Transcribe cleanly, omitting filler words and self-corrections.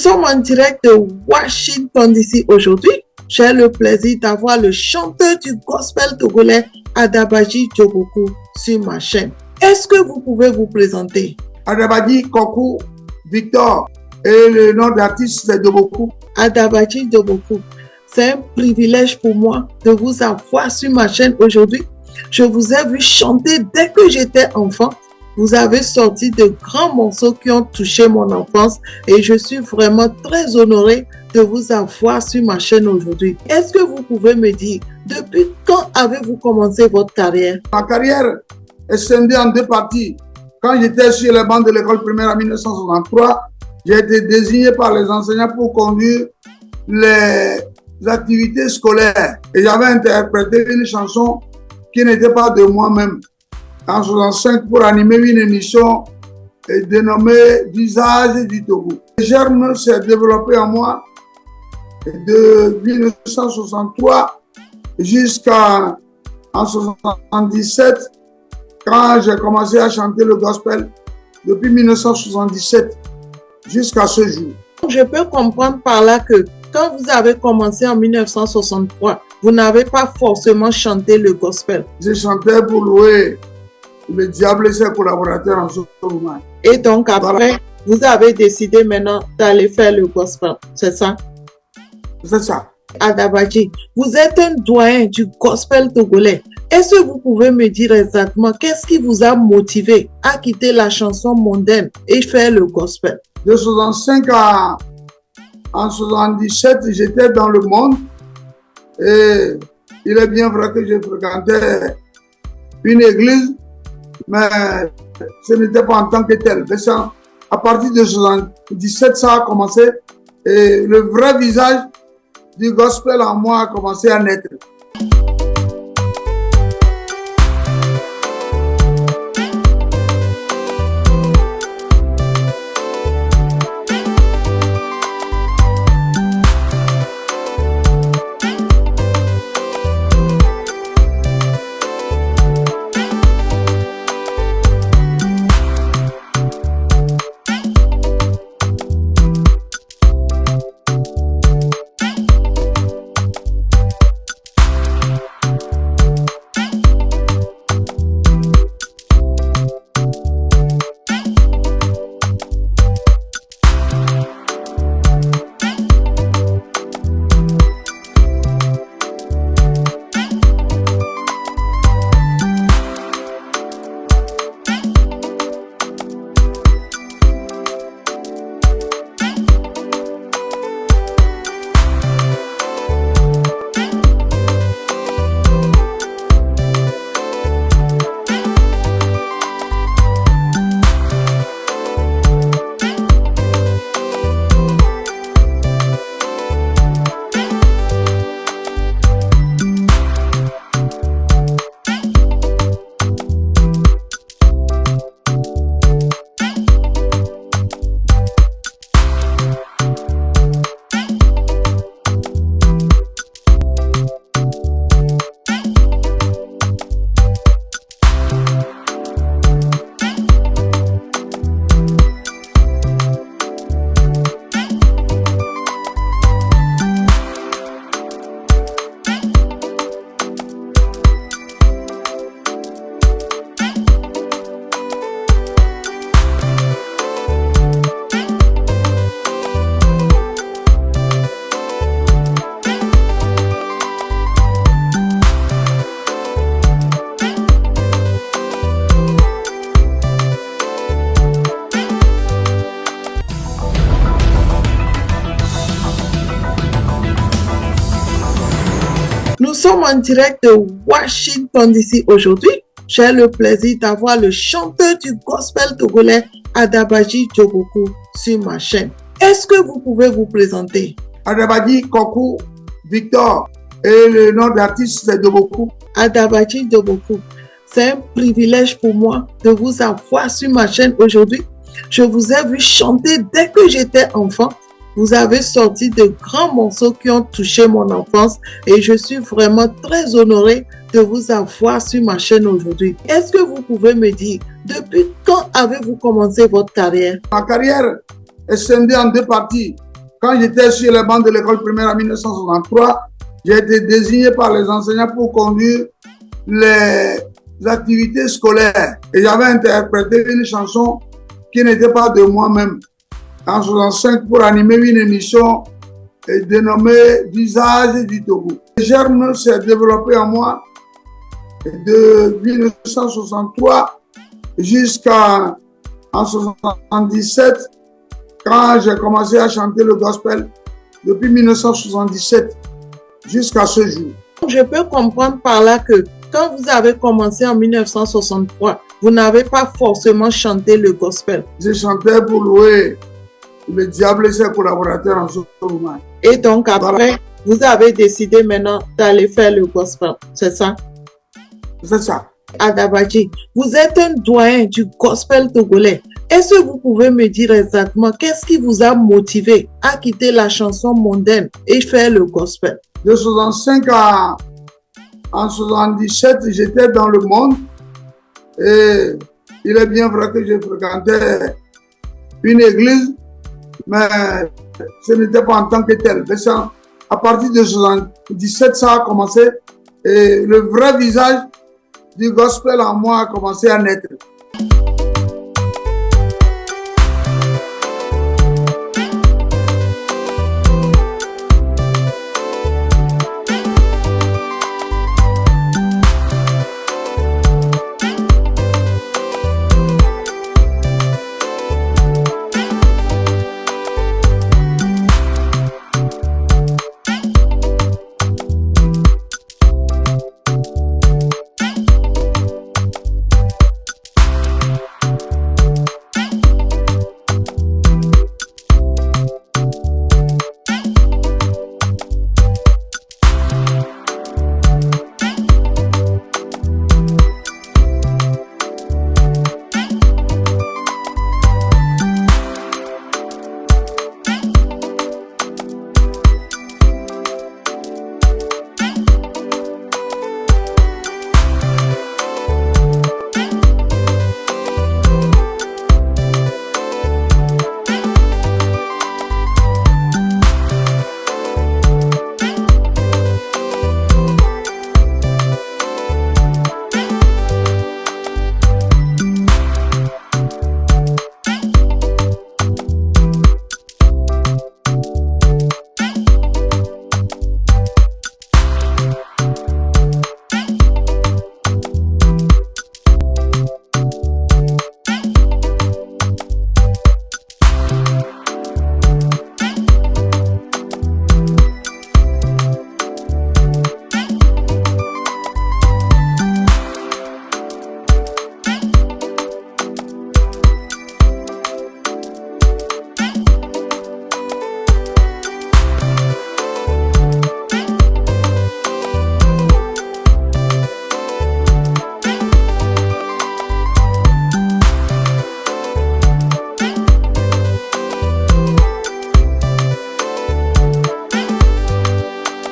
sommes en direct de Washington DC aujourd'hui. J'ai le plaisir d'avoir le chanteur du gospel togolais Adabaji Djoboku sur ma chaîne. Est-ce que vous pouvez vous présenter? Adabaji Koku Victor et le nom d'artiste c'est Djoboku. Adabaji Djoboku, c'est un privilège pour moi de vous avoir sur ma chaîne aujourd'hui. Je vous ai vu chanter dès que j'étais enfant. Vous avez sorti de grands morceaux qui ont touché mon enfance et je suis vraiment très honoré de vous avoir sur ma chaîne aujourd'hui. Est-ce que vous pouvez me dire, depuis quand avez-vous commencé votre carrière? Ma carrière est scindée en deux parties. Quand j'étais sur les bancs de l'école primaire en 1963, j'ai été désigné par les enseignants pour conduire les activités scolaires. Et j'avais interprété une chanson qui n'était pas de moi-même. En 1965 pour animer une émission dénommée Visage du Togo. Le germe s'est développé en moi de 1963 jusqu'en 1977 quand j'ai commencé à chanter le gospel depuis 1977 jusqu'à ce jour. Je peux comprendre par là que quand vous avez commencé en 1963, vous n'avez pas forcément chanté le gospel. Je chantais pour louer le diable et ses collaborateurs en ce moment. Et donc après, vous avez décidé maintenant d'aller faire le gospel, c'est ça? C'est ça. Adabaji, vous êtes un doyen du gospel togolais. Est-ce que vous pouvez me dire exactement qu'est-ce qui vous a motivé à quitter la chanson mondaine et faire le gospel? De 65 à en 77, j'étais dans le monde et il est bien vrai que j'ai fréquenté une église, mais ce n'était pas en tant que tel. Mais ça, à partir de 77, ça a commencé et le vrai visage du gospel en moi a commencé à naître. Nous sommes en direct de Washington DC aujourd'hui. J'ai le plaisir d'avoir le chanteur du gospel togolais Adabaji Djoboku sur ma chaîne. Est-ce que vous pouvez vous présenter? Adabaji Koku Victor et le nom d'artiste c'est Djoboku. Adabaji Djoboku, c'est un privilège pour moi de vous avoir sur ma chaîne aujourd'hui. Je vous ai vu chanter dès que j'étais enfant. Vous avez sorti de grands morceaux qui ont touché mon enfance et je suis vraiment très honoré de vous avoir sur ma chaîne aujourd'hui. Est-ce que vous pouvez me dire, depuis quand avez-vous commencé votre carrière? Ma carrière est scindée en deux parties. Quand j'étais sur les bancs de l'école primaire en 1963, j'ai été désigné par les enseignants pour conduire les activités scolaires. Et j'avais interprété une chanson qui n'était pas de moi-même en 65 pour animer une émission dénommée Visage du Togo. Le germe s'est développé en moi de 1963 jusqu'en 1977 quand j'ai commencé à chanter le gospel depuis 1977 jusqu'à ce jour. Je peux comprendre par là que quand vous avez commencé en 1963, vous n'avez pas forcément chanté le gospel. Je chantais pour louer le diable et ses collaborateurs en ce moment. Et donc après, vous avez décidé maintenant d'aller faire le gospel, c'est ça? C'est ça. Adabadji, vous êtes un doyen du gospel togolais. Est-ce que vous pouvez me dire exactement qu'est-ce qui vous a motivé à quitter la chanson mondaine et faire le gospel? De 65 à en 77, j'étais dans le monde et il est bien vrai que je fréquentais une église, mais ce n'était pas en tant que tel. Mais ça, à partir de 77, ça a commencé et le vrai visage du gospel en moi a commencé à naître.